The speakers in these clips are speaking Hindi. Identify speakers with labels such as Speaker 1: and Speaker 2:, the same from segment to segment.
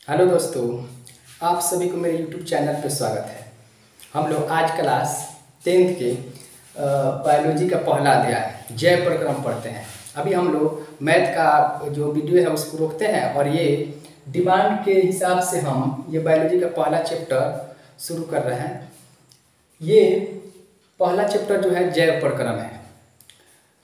Speaker 1: हेलो दोस्तों, आप सभी को मेरे YouTube चैनल पर स्वागत है। हम लोग आज क्लास 10th के बायोलॉजी का पहला अध्याय जैव प्रक्रम पढ़ते हैं। अभी हम लोग मैथ का जो वीडियो है उसको रोकते हैं और ये डिमांड के हिसाब से हम ये बायोलॉजी का पहला चैप्टर शुरू कर रहे हैं। ये पहला चैप्टर जो है जैव प्रक्रम है।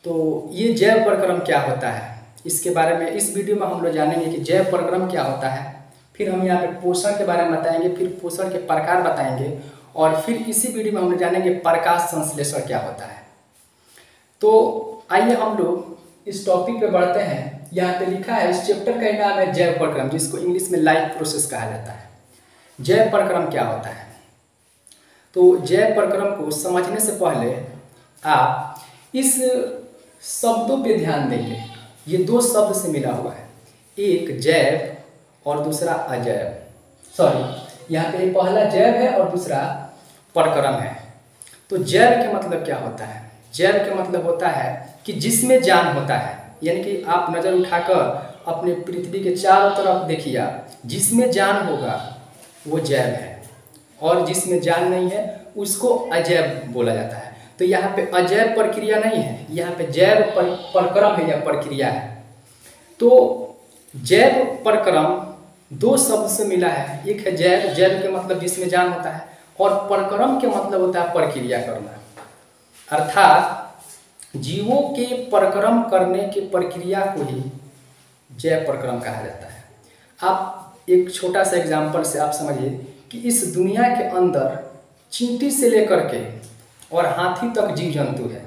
Speaker 1: तो ये जैव प्रक्रम क्या होता है, इसके बारे में इस वीडियो में हम लोग जानेंगे कि जैव प्रक्रम क्या होता है। फिर हम यहाँ पे पोषण के बारे में बताएंगे, फिर पोषण के प्रकार बताएंगे और फिर इसी वीडियो में हम लोग जानेंगे प्रकाश संश्लेषण क्या होता है। तो आइए हम लोग इस टॉपिक पे बढ़ते हैं। यहाँ पे लिखा है, इस चैप्टर का नाम है जैव प्रक्रम, जिसको इंग्लिश में लाइफ प्रोसेस कहा जाता है। जैव प्रक्रम क्या होता है? तो जैव प्रक्रम को समझने से पहले आप इस शब्दों पे ध्यान देंगे। ये दो शब्द से मिला हुआ है, एक जैव और दूसरा अजैव। यहाँ पे पहला जैव है और दूसरा प्रक्रम है। तो जैव के मतलब क्या होता है? जैव के मतलब होता है कि जिसमें जान होता है, यानी कि आप नज़र उठाकर अपने पृथ्वी के चारों तरफ देखिए, जिसमें जान होगा वो जैव है और जिसमें जान नहीं है उसको अजैव बोला जाता है। तो यहाँ पे अजैव प्रक्रिया नहीं है, यहाँ पे जैव प्रक्रम है या प्रक्रिया है। तो जैव प्रक्रम दो शब्द से मिला है, एक है जैव, जैव के मतलब जिसमें जान होता है, और प्रक्रम के मतलब होता है प्रक्रिया करना, अर्थात जीवों के प्रक्रम करने के प्रक्रिया को ही जैव प्रक्रम कहा जाता है। आप एक छोटा सा एग्जाम्पल से आप समझिए कि इस दुनिया के अंदर चींटी से लेकर के और हाथी तक जीव जंतु है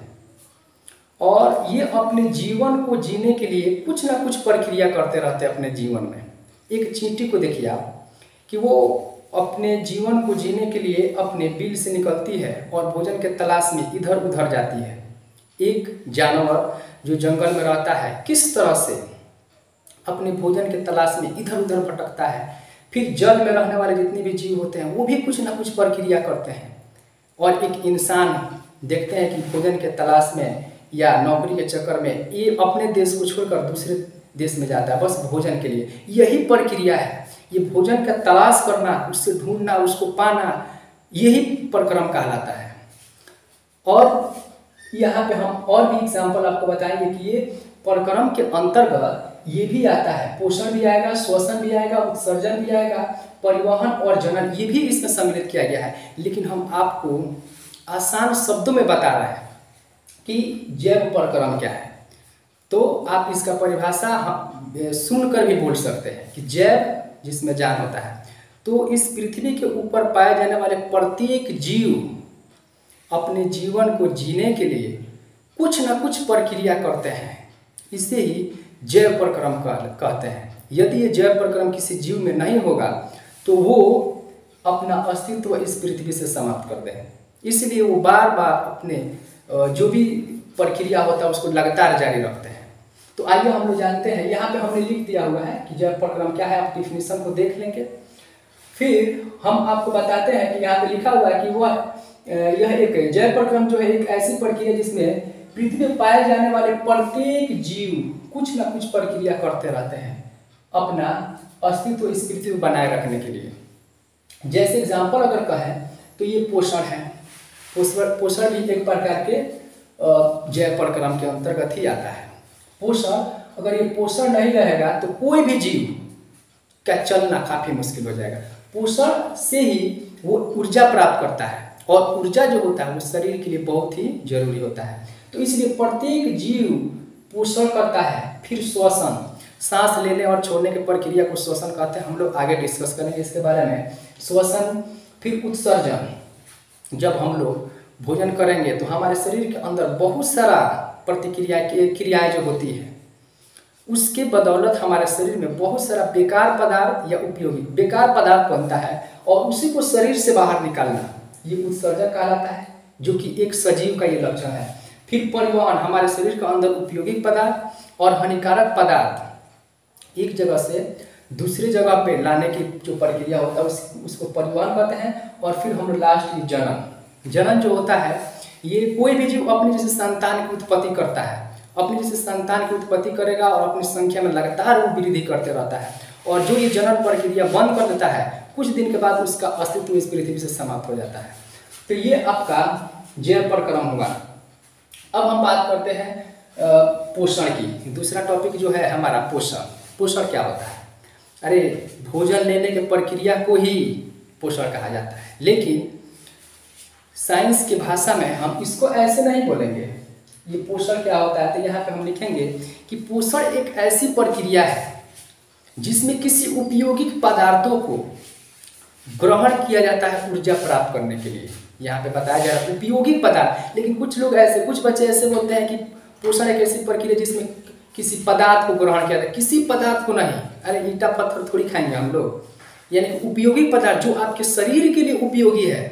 Speaker 1: और ये अपने जीवन को जीने के लिए कुछ ना कुछ प्रक्रिया करते रहते हैं अपने जीवन में। एक चींटी को देखिए आप कि वो अपने जीवन को जीने के लिए अपने बिल से निकलती है और भोजन के तलाश में इधर उधर जाती है। एक जानवर जो जंगल में रहता है किस तरह से अपने भोजन के तलाश में इधर उधर भटकता है। फिर जल में रहने वाले जितने भी जीव होते हैं वो भी कुछ ना कुछ प्रक्रिया करते हैं। और एक इंसान देखते हैं कि भोजन के तलाश में या नौकरी के चक्कर में ये अपने देश को छोड़कर दूसरे देश में जाता है बस भोजन के लिए। यही प्रक्रिया है, ये भोजन का तलाश करना, उससे ढूंढना, उसको पाना, यही प्रक्रम कहलाता है। और यहाँ पे हम और भी एग्जाम्पल आपको बताएंगे कि ये प्रक्रम के अंतर्गत ये भी आता है, पोषण भी आएगा, श्वसन भी आएगा, उत्सर्जन भी आएगा, परिवहन और जनन ये भी इसमें सम्मिलित किया गया है। लेकिन हम आपको आसान शब्दों में बता रहे हैं कि जैव प्रक्रम क्या है। तो आप इसका परिभाषा सुनकर भी बोल सकते हैं कि जैव जिसमें जान होता है। तो इस पृथ्वी के ऊपर पाए जाने वाले प्रत्येक जीव अपने जीवन को जीने के लिए कुछ न कुछ प्रक्रिया करते हैं, इसे ही जैव प्रक्रम कहते हैं। यदि ये जैव प्रक्रम किसी जीव में नहीं होगा तो वो अपना अस्तित्व इस पृथ्वी से समाप्त कर दें। इसलिए वो बार बार अपने जो भी प्रक्रिया होता है उसको लगातार जारी रखते हैं। तो आइए हम लोग जानते हैं, यहाँ पे हमने लिख दिया हुआ है कि जैव प्रक्रम क्या है, आप डिफिनीशन को देख लेंगे। फिर हम आपको बताते हैं कि यहाँ पे लिखा हुआ है कि यह एक जैव प्रक्रम जो है एक ऐसी प्रक्रिया जिसमें पृथ्वी में पाए जाने वाले प्रत्येक जीव कुछ ना कुछ प्रक्रिया करते रहते हैं अपना अस्तित्व इस पृथ्वी को बनाए रखने के लिए। जैसे एग्जाम्पल अगर कहें तो ये पोषण है। पोषण भी एक प्रकार के जैव प्रक्रम के अंतर्गत ही आता है। पोषण, अगर ये पोषण नहीं रहेगा तो कोई भी जीव का चलना काफी मुश्किल हो जाएगा। पोषण से ही वो ऊर्जा प्राप्त करता है और ऊर्जा जो होता है वो शरीर के लिए बहुत ही जरूरी होता है। तो इसलिए प्रत्येक जीव पोषण करता है। फिर श्वसन, सांस लेने और छोड़ने की प्रक्रिया को श्वसन कहते हैं। हम लोग आगे डिस्कस करेंगे इसके बारे में। श्वसन, फिर उत्सर्जन। जब हम लोग भोजन करेंगे तो हमारे शरीर के अंदर बहुत सारा क्रियाएं जो होती है उसके बदौलत हमारे शरीर में बहुत सारा बेकार पदार्थ या उपयोगी बेकार पदार्थ बनता है और उसी को शरीर से बाहर निकालना ये उत्सर्जन कहलाता है, जो कि एक सजीव का ये लक्षण है। फिर परिवहन, हमारे शरीर के अंदर उपयोगी पदार्थ और हानिकारक पदार्थ एक जगह से दूसरी जगह पे लाने की जो प्रक्रिया होता है उसको परिवहन कहते हैं। और फिर हम लास्ट की जनन। जनन जो होता है ये कोई भी जीव अपनी जैसे संतान की उत्पत्ति करता है, अपनी जैसे संतान की उत्पत्ति करेगा और अपनी संख्या में लगातार वो वृद्धि करते रहता है और जो ये जनन प्रक्रिया बंद कर देता है कुछ दिन के बाद उसका अस्तित्व इस पृथ्वी से समाप्त हो जाता है। तो ये आपका जैव प्रक्रम हुआ। अब हम बात करते हैं पोषण की। दूसरा टॉपिक जो है हमारा पोषण। पोषण क्या होता है? अरे भोजन लेने की प्रक्रिया को ही पोषण कहा जाता है, लेकिन साइंस की भाषा में हम इसको ऐसे नहीं बोलेंगे। ये पोषण क्या होता है तो यहाँ पे हम लिखेंगे कि पोषण एक ऐसी प्रक्रिया है जिसमें किसी उपयोगी पदार्थों को ग्रहण किया जाता है ऊर्जा प्राप्त करने के लिए। यहाँ पे बताया जा रहा है उपयोगी पदार्थ, लेकिन कुछ लोग ऐसे, कुछ बच्चे ऐसे बोलते हैं कि पोषण एक ऐसी प्रक्रिया जिसमें किसी पदार्थ को ग्रहण किया जाता है। किसी पदार्थ को नहीं, अरे ईंटा पत्थर थोड़ी खाएंगे हम लोग। यानी उपयोगी पदार्थ जो आपके शरीर के लिए उपयोगी है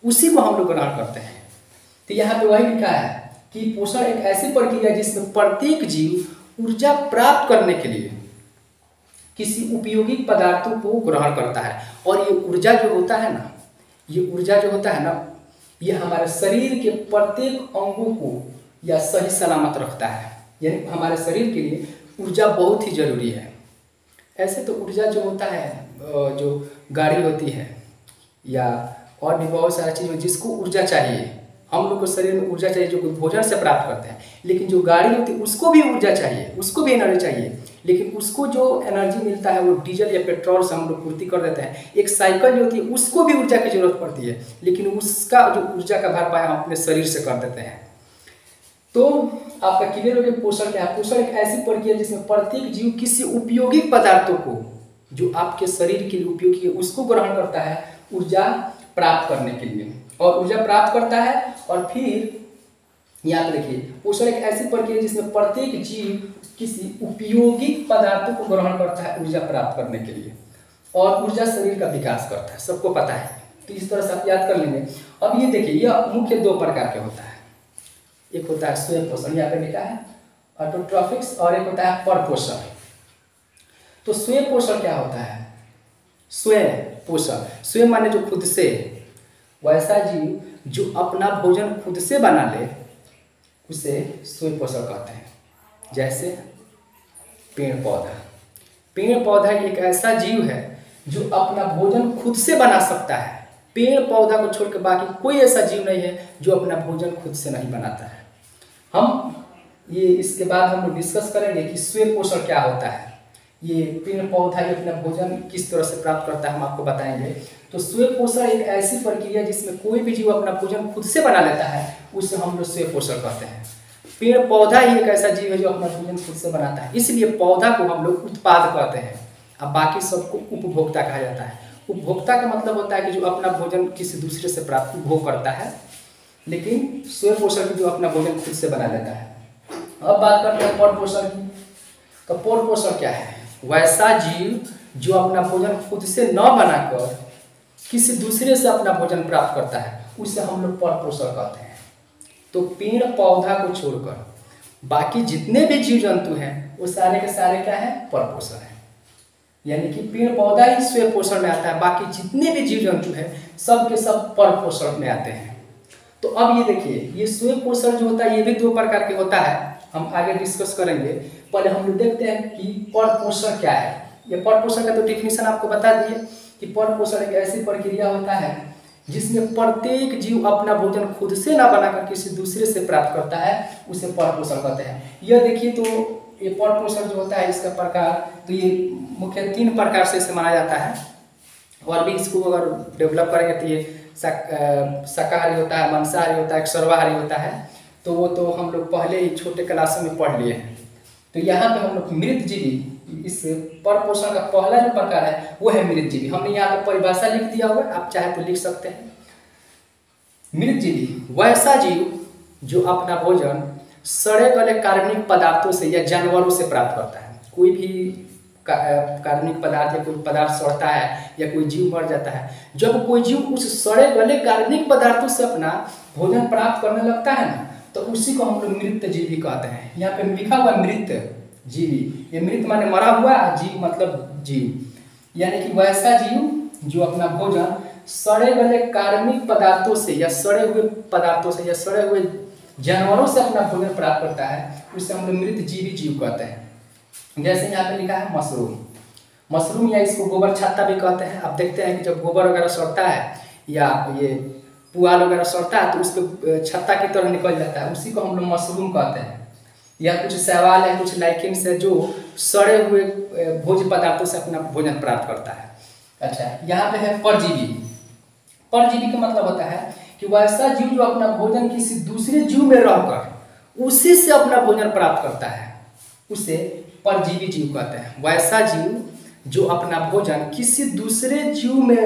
Speaker 1: उसी को हम लोग ग्रहण करते हैं। तो यहाँ पे वही लिखा है कि पोषण एक ऐसी प्रक्रिया है जिसमें प्रत्येक जीव ऊर्जा प्राप्त करने के लिए किसी उपयोगी पदार्थों को ग्रहण करता है। और ये ऊर्जा जो होता है ना, ये ऊर्जा जो होता है ना, ये हमारे शरीर के प्रत्येक अंगों को या सही सलामत रखता है। यानी हमारे शरीर के लिए ऊर्जा बहुत ही जरूरी है। ऐसे तो ऊर्जा जो होता है, जो गाड़ी होती है या और भी बहुत सारी चीज़ जिसको ऊर्जा चाहिए, हम लोग को शरीर में ऊर्जा चाहिए जो भोजन से प्राप्त करते हैं। लेकिन जो गाड़ी होती है उसको भी ऊर्जा चाहिए, उसको भी एनर्जी चाहिए, लेकिन उसको जो एनर्जी मिलता है वो डीजल या पेट्रोल से हम लोग पूर्ति कर देते हैं। एक साइकिल जो होती है उसको भी ऊर्जा की जरूरत पड़ती है, लेकिन उसका जो ऊर्जा का भरपाई हम अपने शरीर से कर देते हैं। तो आपका क्लियर हो गया पोषण क्या है। पोषण एक ऐसी प्रक्रिया जिसमें प्रत्येक जीव किसी उपयोगी पदार्थों को जो आपके शरीर के लिए उपयोगी है उसको ग्रहण करता है ऊर्जा प्राप्त करने के लिए, और ऊर्जा प्राप्त करता है। और फिर याद रखिए पोषण एक ऐसी प्रक्रिया जिसमें प्रत्येक जीव किसी उपयोगी पदार्थों को ग्रहण करता है ऊर्जा प्राप्त करने के लिए, और ऊर्जा शरीर का विकास करता है, सबको पता है। तो इस तरह से आप याद कर लेंगे। अब ये देखिए, यह मुख्य दो प्रकार के होता है। एक होता है स्वयं पोषण, यहाँ पे लिखा है ऑटोट्रॉफिक्स, और एक होता है परपोषण। तो स्वयं पोषण क्या होता है? स्वयं पोषण, स्वयं माने जो खुद से, वैसा जीव जो अपना भोजन खुद से बना ले उसे स्वयं पोषण कहते हैं। जैसे पेड़ पौधा। पेड़ पौधा एक ऐसा जीव है जो अपना भोजन खुद से बना सकता है। पेड़ पौधा को छोड़कर बाकी कोई ऐसा जीव नहीं है जो अपना भोजन खुद से नहीं बनाता है। हम ये इसके बाद हम लोग डिस्कस करेंगे कि स्वयं पोषण क्या होता है। ये पेड़ पौधा ये अपना भोजन किस तरह से प्राप्त करता है हम आपको बताएंगे। तो स्वयं पोषण एक ऐसी प्रक्रिया जिसमें कोई भी जीव अपना भोजन खुद से बना लेता है, उसे हम लोग स्वयं पोषण कहते हैं। पेड़ पौधा ही एक ऐसा जीव है जो अपना भोजन खुद से बनाता है, इसलिए पौधा को हम लोग उत्पाद कहते हैं। अब बाकी सबको उपभोक्ता कहा जाता है। उपभोक्ता का मतलब होता है कि जो अपना भोजन किसी दूसरे से प्राप्त उपभोग करता है, लेकिन स्वयं पोषण जो अपना भोजन खुद से बना लेता है। अब बात करते हैं पर पोषण की। तो पर पोषण क्या है? वैसा जीव जो अपना भोजन खुद से न बनाकर किसी दूसरे से अपना भोजन प्राप्त करता है, उसे हम लोग पर पोषण कहते हैं। तो पेड़ पौधा को छोड़कर बाकी जितने भी जीव जंतु हैं वो सारे के सारे क्या है? पर पोषण है। यानी कि पेड़ पौधा ही स्वयं पोषण में आता है, बाकी जितने भी जीव जंतु हैं सब के सब पर पोषण में आते हैं। तो अब ये देखिए, ये स्वयं पोषण जो होता है ये भी दो प्रकार के होता है, हम आगे डिस्कस करेंगे। पहले हम लोग देखते हैं कि पर पोषण क्या है। ये पर पोषण का तो डिफिनीशन आपको बता दिए कि पर पोषण एक ऐसी प्रक्रिया होता है जिसमें प्रत्येक जीव अपना भोजन खुद से ना बनाकर किसी दूसरे से प्राप्त करता है, उसे पर पोषण कहते हैं। यह देखिए, तो ये पर पोषण जो होता है इसका प्रकार, तो ये मुख्य 3 प्रकार से इसे माना जाता है। और भी इसको अगर डेवलप करेंगे तो ये शाकाहारी होता है, मांसाहारी होता है, सर्वाहारी होता है। तो वो तो हम लोग पहले ही छोटे क्लासों में पढ़ लिए हैं। तो यहाँ पे हम लोग मृतजीवी, इस पर पोषण का पहला जो प्रकार है वो है मृतजीवी। हमने यहाँ पे परिभाषा लिख दिया हुआ है, आप चाहे तो लिख सकते हैं। मृतजीवी वैसा जीव जो अपना भोजन सड़े गले कार्बनिक पदार्थों से या जानवरों से प्राप्त करता है। कोई भी कार्बनिक पदार्थ या कोई पदार्थ सड़ता है या कोई जीव मर जाता है, जब कोई जीव उस सड़े गले कार्बनिक पदार्थों से अपना भोजन प्राप्त करने लगता है ना, तो उसी को हम लोग मृतजीवी कहते हैं। यहाँ पे लिखा हुआ मृत जीवी, ये मृत माने मरा हुआ, जीव मतलब जीव। यानी कि वैसा जीव जो अपना भोजन सड़े गले कार्बनिक पदार्थों से या सड़े हुए पदार्थों से या सड़े हुए जानवरों से अपना भोजन प्राप्त करता है, उसे हम लोग मृतजीवी जीव कहते हैं। जैसे यहाँ पे लिखा है मशरूम। मशरूम या इसको गोबर छत्ता भी कहते हैं। आप देखते हैं कि जब गोबर वगैरह सड़ता है या ये पुआल वगैरह सड़ता है तो उस पर छत्ता की तरह निकल जाता है, उसी को हम लोग मशरूम कहते हैं। या कुछ शैवाल है, कुछ लाइकेन्स है जो सड़े हुए भोज्य पदार्थों से अपना भोजन प्राप्त करता है। अच्छा, यहाँ पे है परजीवी। परजीवी का मतलब होता है कि वैसा जीव जो अपना भोजन किसी दूसरे जीव में रहकर उसी से अपना भोजन प्राप्त करता है, उसे परजीवी जीव कहते हैं। वैसा जीव जो अपना भोजन किसी दूसरे जीव में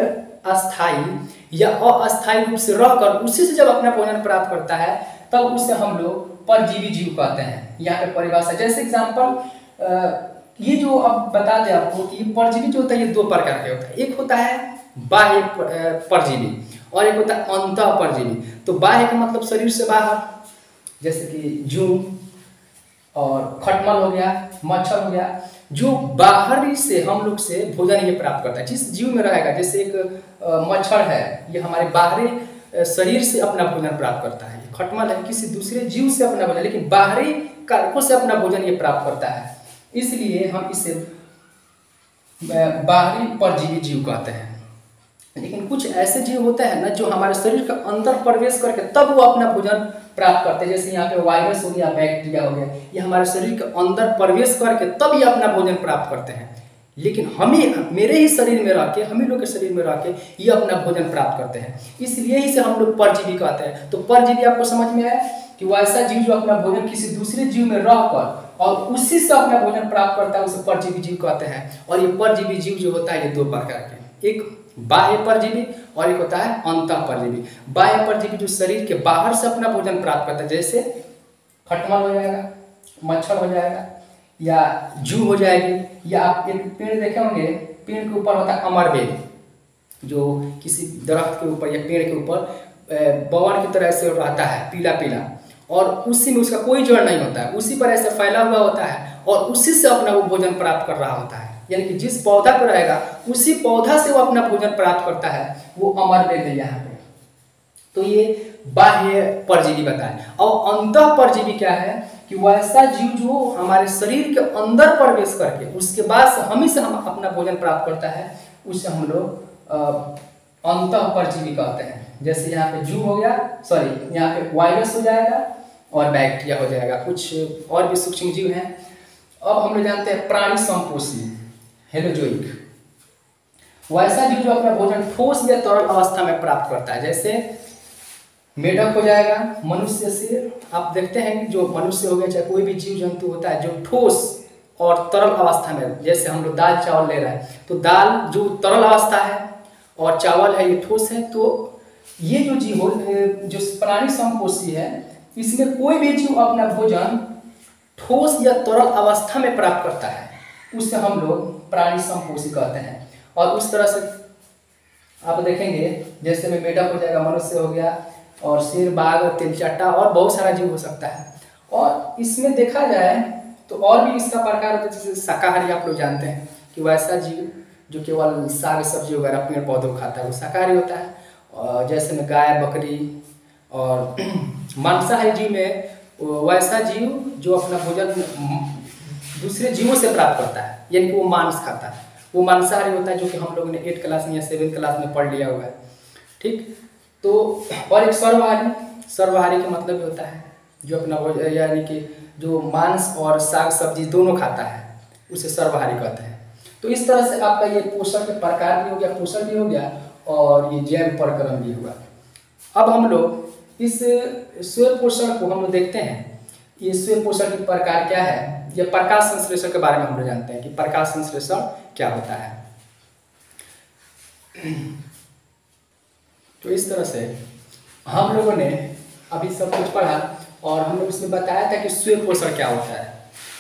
Speaker 1: अस्थायी या अस्थायी रूप से रहकर उसी से जब अपना भोजन प्राप्त करता है तब उसे हम लोग परजीवी जीव कहते हैं। यहाँ पे परिभाषा जैसे एग्जाम्पल ये जो अब बता दें आपको कि परजीवी जो होता है ये दो प्रकार के होता है। एक होता है बाह्य परजीवी और एक होता है अंतः परजीवी। तो बाह्य का मतलब शरीर से बाहर, जैसे कि जूं और खटमल हो गया, मच्छर हो गया, जो बाहरी से हम लोग से भोजन ये प्राप्त करता है। जिस जीव में रहेगा, जैसे एक मच्छर है, ये हमारे बाहरी शरीर से अपना भोजन प्राप्त करता है। खटमल है किसी दूसरे जीव से अपना भोजन, लेकिन बाहरी कारकों से अपना भोजन ये प्राप्त करता है, इसलिए हम इसे बाहरी परजीवी जीव कहते हैं। लेकिन कुछ ऐसे जीव होते हैं ना जो हमारे शरीर के अंदर प्रवेश करके तब वो अपना भोजन प्राप्त करते हैं। जैसे यहाँ पे वायरस हो गया, बैक्टीरिया हो गया, ये हमारे शरीर के अंदर प्रवेश करके तब ये अपना भोजन प्राप्त करते हैं। लेकिन मेरे ही शरीर में रह के, हम ही लोग के शरीर में रह के ये अपना भोजन प्राप्त करते हैं, इसलिए इसे हम लोग परजीवी कहते हैं। तो परजीवी आपको समझ में आया कि वो ऐसा जीव जो अपना भोजन किसी दूसरे जीव में रहकर और उसी से अपना भोजन प्राप्त करता है, उसे परजीवी जीव कहते हैं। और ये परजीवी जीव जो होता है ये दो प्रकार के, एक बाह्य परजीवी और एक होता है अंतः परजीवी। बाह्य परजीवी जो शरीर के बाहर से अपना भोजन प्राप्त करता है, जैसे खटमल हो जाएगा, मच्छर हो जाएगा या जू हो जाएगी, या आप एक पेड़ देखे होंगे, पेड़ के ऊपर होता है अमरबेल, जो किसी दरख्त के ऊपर या पेड़ के ऊपर बवर की तरह से रहता है, पीला पीला, और उसी में उसका कोई जड़ नहीं होता है, उसी पर ऐसे फैला हुआ होता है और उसी से अपना वो भोजन प्राप्त कर रहा होता है। यानी कि जिस पौधा पर रहेगा उसी पौधा से वो अपना भोजन प्राप्त करता है, वो अमरबेल है यहाँ पे। तो ये बाह्य परजीवी बताए। और अंतः परजीवी क्या है कि वैसा जीव जो हमारे शरीर के अंदर प्रवेश करके उसके बाद से हम ही से हम अपना भोजन प्राप्त करता है, उसे हम लोग अंतः परजीवी कहते हैं। जैसे यहाँ पे जू हो गया, सॉरी यहाँ पे वायरस हो जाएगा और बैक्टीरिया हो जाएगा, कुछ और भी सूक्ष्म जीव हैं। अब हम लोग जानते हैं प्राणी संपोषी हेलोजोइक, वैसा जीव जो अपना भोजन ठोस या तरल अवस्था में प्राप्त करता है। जैसे मेढक हो जाएगा, मनुष्य से आप देखते हैं कि जो मनुष्य हो गया चाहे कोई भी जीव जंतु होता है जो ठोस और तरल अवस्था में, जैसे हम लोग दाल चावल ले रहे हैं तो दाल जो तरल अवस्था है और चावल है ये ठोस है, तो ये जो जीव हो जो प्राणी संपोषी है, इसमें कोई भी जीव अपना भोजन ठोस या तरल अवस्था में प्राप्त करता है, उससे हम लोग प्राणी संपोषी कहते हैं। और उस तरह से आप देखेंगे जैसे में मेढक हो जाएगा, मनुष्य हो गया, और शेर, बाघ, तिलचट्टा और बहुत सारा जीव हो सकता है। और इसमें देखा जाए तो और भी इसका प्रकार होता है, जैसे शाकाहारी आप लोग जानते हैं कि वैसा जीव जो केवल साग सब्जी वगैरह पेड़ पौधों खाता है वो शाकाहारी होता है। और जैसे में गाय, बकरी और मांसाहारी जीव में वैसा जीव जो अपना भोजन दूसरे जीवों से प्राप्त करता है, यानी कि वो मांस खाता है, वो मांसाहारी होता है, जो कि हम लोगों ने 8 क्लास में या 7 क्लास में पढ़ लिया हुआ है। ठीक, तो और एक सर्वहारी, सर्वहारी का मतलब होता है जो अपना भोजन यानी कि जो मांस और साग सब्जी दोनों खाता है, उसे सर्वहारी कहते हैं। तो इस तरह से आपका ये पोषण के प्रकार भी हो गया, पोषण भी हो गया और ये जैव प्रक्रम भी हुआ। अब हम लोग इस स्वयं पोषण को हम लोग देखते हैं, ये स्वयं पोषण के प्रकार क्या है। ये प्रकाश संश्लेषण के बारे में हम लोग जानते हैं कि प्रकाश संश्लेषण क्या होता है। तो इस तरह से हम लोगों ने अभी सब कुछ पढ़ा और हम लोग इसमें बताया था कि स्वयं पोषण क्या होता है।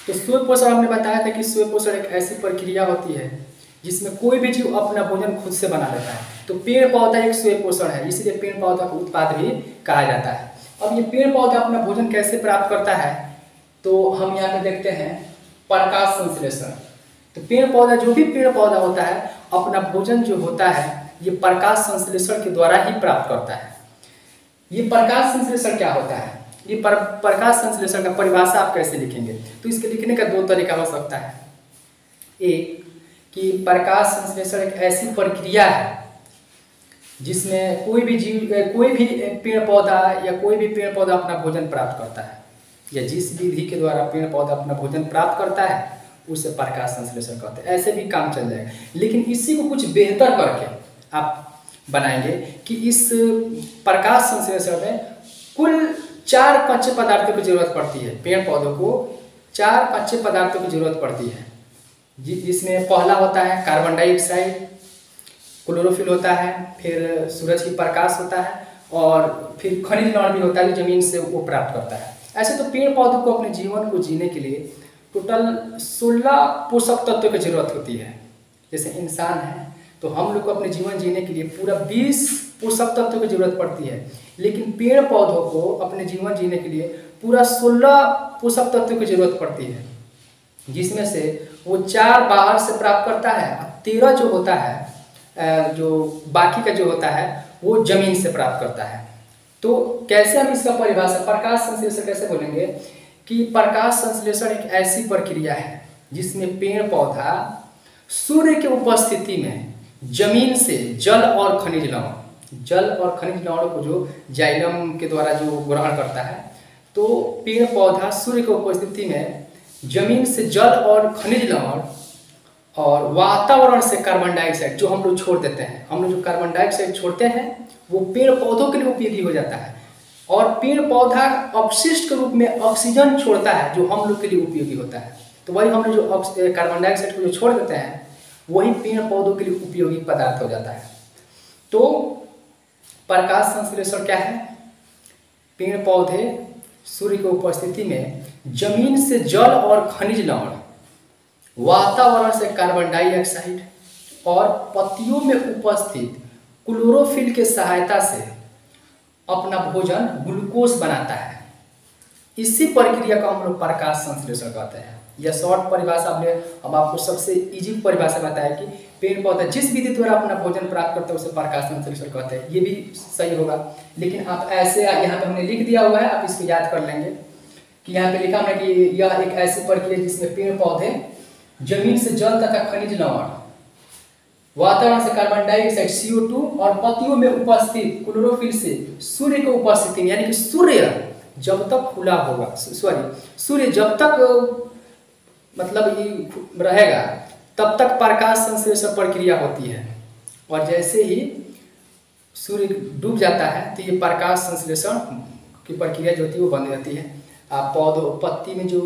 Speaker 1: तो स्वयं पोषण हमने बताया था कि स्वयं पोषण एक ऐसी प्रक्रिया होती है जिसमें कोई भी जीव अपना भोजन खुद से बना लेता है। तो पेड़ पौधा एक स्वयं पोषण है, इसलिए पेड़ पौधा का उत्पाद भी कहा जाता है। अब ये पेड़ पौधा अपना भोजन कैसे प्राप्त करता है, तो हम यहाँ पे देखते हैं प्रकाश संश्लेषण। तो पेड़ पौधा, जो भी पेड़ पौधा होता है, अपना भोजन जो होता है ये प्रकाश संश्लेषण के द्वारा ही प्राप्त करता है। ये प्रकाश संश्लेषण क्या होता है, ये प्रकाश संश्लेषण का परिभाषा आप कैसे लिखेंगे, तो इसके लिखने का 2 तरीका हो सकता है। एक कि प्रकाश संश्लेषण एक ऐसी प्रक्रिया है जिसमें कोई भी पेड़ पौधा या कोई भी पेड़ पौधा अपना भोजन प्राप्त करता है, या जिस विधि के द्वारा पेड़ पौधा अपना भोजन प्राप्त करता है उसे प्रकाश संश्लेषण कहते हैं। ऐसे भी काम चल जाएगा, लेकिन इसी को कुछ बेहतर करके आप बनाएंगे कि इस प्रकाश संश्लेषण में कुल 4 कच्चे पदार्थों की जरूरत पड़ती है। पेड़ पौधों को 4 कच्चे पदार्थों की जरूरत पड़ती है, जिसमें पहला होता है कार्बन डाइऑक्साइड, क्लोरोफिल होता है, फिर सूरज की प्रकाश होता है, और फिर खनिज लवण भी होता है जो जमीन से वो प्राप्त करता है। ऐसे तो पेड़ पौधों को अपने जीवन को जीने के लिए टोटल 16 पोषक तत्वों की जरूरत होती है। जैसे इंसान है तो हम लोग को अपने जीवन जीने के लिए पूरा 20 पोषक तत्वों की जरूरत पड़ती है, लेकिन पेड़ पौधों को अपने जीवन जीने के लिए पूरा 16 पोषक तत्वों की जरूरत पड़ती है, जिसमें से वो 4 बाहर से प्राप्त करता है, 13 जो होता है, जो बाकी का जो होता है वो जमीन से प्राप्त करता है। तो कैसे हम इसका परिभाषा प्रकाश संश्लेषण कैसे बोलेंगे कि प्रकाश संश्लेषण एक ऐसी प्रक्रिया है जिसमें पेड़ पौधा सूर्य की उपस्थिति में जमीन से जल और खनिज लवण को जो जाइलम के द्वारा जो ग्रहण करता है, तो पेड़ पौधा सूर्य की उपस्थिति में जमीन से जल और खनिज लवण और वातावरण से कार्बन डाइऑक्साइड जो हम लोग छोड़ देते हैं, हम लोग जो कार्बन डाइऑक्साइड छोड़ते हैं वो पेड़ पौधों के लिए उपयोगी हो जाता है, और पेड़ पौधा अपशिष्ट के रूप में ऑक्सीजन छोड़ता है जो हम लोग के लिए उपयोगी होता है। तो वही हम लोग जो कार्बन डाइऑक्साइड को जो छोड़ देते हैं वही पेड़ पौधों के लिए उपयोगी पदार्थ हो जाता है। तो प्रकाश संश्लेषण क्या है? पेड़ पौधे सूर्य की उपस्थिति में जमीन से जल और खनिज लवण, वातावरण से कार्बन डाइऑक्साइड और पत्तियों में उपस्थित क्लोरोफिल के सहायता से अपना भोजन ग्लूकोज बनाता है। इसी प्रक्रिया को हम लोग प्रकाश संश्लेषण कहते हैं। यह शॉर्ट परिभाषा हमने अब आपको सबसे इजी परिभाषा बताया कि पेड़ पौधा जिस विधि द्वारा अपना भोजन प्राप्त करता है उसे प्रकाश संश्लेषण कहते हैं। ये भी सही होगा, लेकिन आप ऐसे यहाँ पे हमने लिख दिया हुआ है, आप इसको याद कर लेंगे कि यहाँ पे लिखा हमने कि यह एक ऐसी प्रक्रिया जिसमें पेड़ पौधे जमीन से जल तथा खनिज लवण, वातावरण से कार्बन डाइऑक्साइड CO2 और पत्तियों में उपस्थित क्लोरोफिल से सूर्य की उपस्थिति में, यानी कि सूर्य जब तक खुला होगा, सूर्य जब तक मतलब ये रहेगा तब तक प्रकाश संश्लेषण प्रक्रिया होती है, और जैसे ही सूर्य डूब जाता है तो ये प्रकाश संश्लेषण की प्रक्रिया जो होती है वो बंद हो जाती है। आप पौधों पत्ती में जो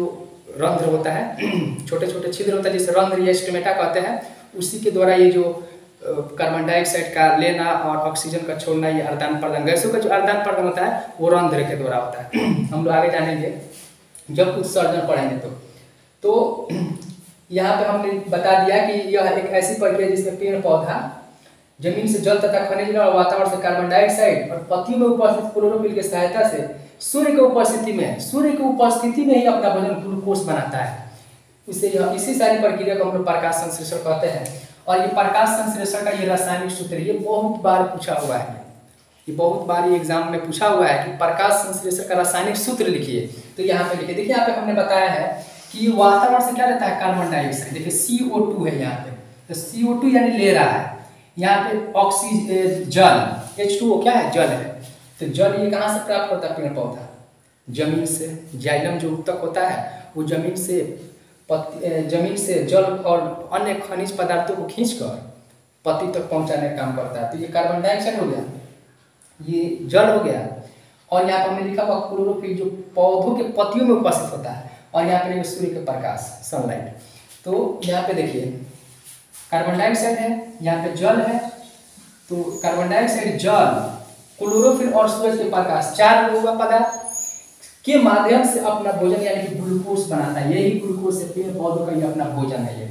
Speaker 1: रंध्र होता है, छोटे छोटे छिद्र होता है जिसे रंध्र या स्टोमेटा कहते हैं, उसी के द्वारा ये जो कार्बन डाइऑक्साइड का लेना और ऑक्सीजन का छोड़ना, ये आदान प्रदान, गैसों का जो आदान प्रदान होता है वो रंध्र के द्वारा होता है। हम लोग आगे जानेंगे जब उत्सर्जन पढ़ेंगे। तो यहाँ पे हमने बता दिया कि यह एक ऐसी प्रक्रिया जिसमें पेड़ पौधा जमीन से जल तथा खनिज और वातावरण से कार्बन डाइऑक्साइड और पत्तियों में उपस्थित क्लोरोफिल की सहायता से सूर्य की उपस्थिति में ही अपना भोजन ग्लूकोज बनाता है। इसी सारी प्रक्रिया को हम लोग प्रकाश संश्लेषण कहते हैं। और ये प्रकाश संश्लेषण का ये रासायनिक सूत्र, ये बहुत बार पूछा हुआ है, ये बहुत बार ये एग्जाम में पूछा हुआ है कि प्रकाश संश्लेषण का रासायनिक सूत्र लिखिए। तो यहाँ पे लिखिए, देखिए यहाँ पे हमने बताया है कि वातावरण से क्या लेता है, कार्बन डाइऑक्साइड। देखिए CO2 है यहाँ पे, तो CO2 यानी ले रहा है। यहाँ पे ऑक्सीजन जल H2O क्या है, जल है। तो जल ये कहाँ से प्राप्त करता है पेड़ पौधा? जमीन से। जाइलम जो उत्तक होता है वो जमीन से जल और अन्य खनिज पदार्थों को खींचकर पत्ती तक पहुँचाने का काम करता है। तो ये कार्बन डाइऑक्साइड हो गया, ये जल हो गया, और यहाँ पर हमने लिखा हुआ क्लोरोफिल जो पौधों के पत्तियों में उपस्थित होता है, और यहाँ पे सूर्य के प्रकाश, सनलाइट। तो यहाँ पे देखिए कार्बन डाइऑक्साइड है, यहाँ पे जल है, तो कार्बन डाइऑक्साइड, जल, क्लोरोफिल और सूरज के प्रकाश, 4 लोगों का पदार्थ के माध्यम से अपना भोजन यानी कि ग्लूकोज बनाता है। यही ग्लूकोज से पेड़ पौधों का ये अपना भोजन है। ये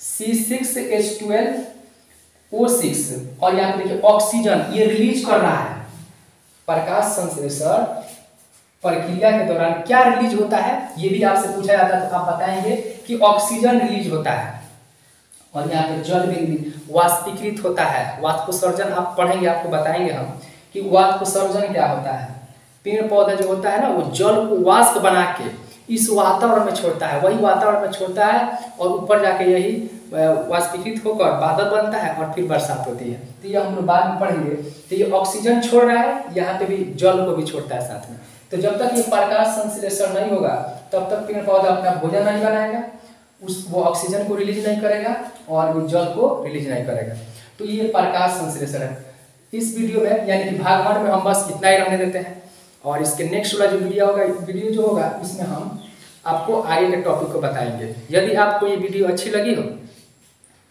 Speaker 1: C6H12O6, और यहाँ पे देखिए ऑक्सीजन ये रिलीज कर रहा है। प्रकाश संश्लेषण प्रक्रिया के दौरान क्या रिलीज होता है ये भी आपसे पूछा जाता है, तो आप बताएंगे कि ऑक्सीजन रिलीज होता है, और यहाँ पे जल भी वाष्पीकृत होता है। वाष्पोत्सर्जन आप पढ़ेंगे, आपको बताएंगे हम कि वाष्पोत्सर्जन क्या होता है। पेड़ पौधा जो होता है ना वो जल को वाष्प बना के इस वातावरण में छोड़ता है, वही वातावरण में छोड़ता है और ऊपर जाके यही वाष्पीकृत होकर बादल बनता है और फिर बरसात होती है। तो ये हम लोग बाद में पढ़ेंगे। तो ये ऑक्सीजन छोड़ रहा है, यहाँ पे भी जल को भी छोड़ता है साथ में। तो जब तक ये प्रकाश संश्लेषण नहीं होगा तब तक पेड़ पौधा अपना भोजन नहीं बनाएगा, वो ऑक्सीजन को रिलीज नहीं करेगा और वो जल को रिलीज नहीं करेगा। तो ये प्रकाश संश्लेषण है। इस वीडियो में यानी कि भाग 1 में हम बस इतना ही रहने देते हैं और इसके नेक्स्ट वाला जो वीडियो जो होगा इसमें हम आपको आगे के टॉपिक को बताएंगे। यदि आपको ये वीडियो अच्छी लगी हो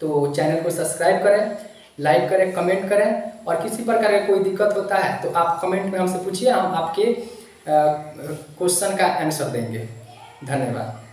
Speaker 1: तो चैनल को सब्सक्राइब करें, लाइक करें, कमेंट करें और किसी प्रकार का कोई दिक्कत होता है तो आप कमेंट में हमसे पूछिए, हम आपके क्वेश्चन का आंसर देंगे। धन्यवाद।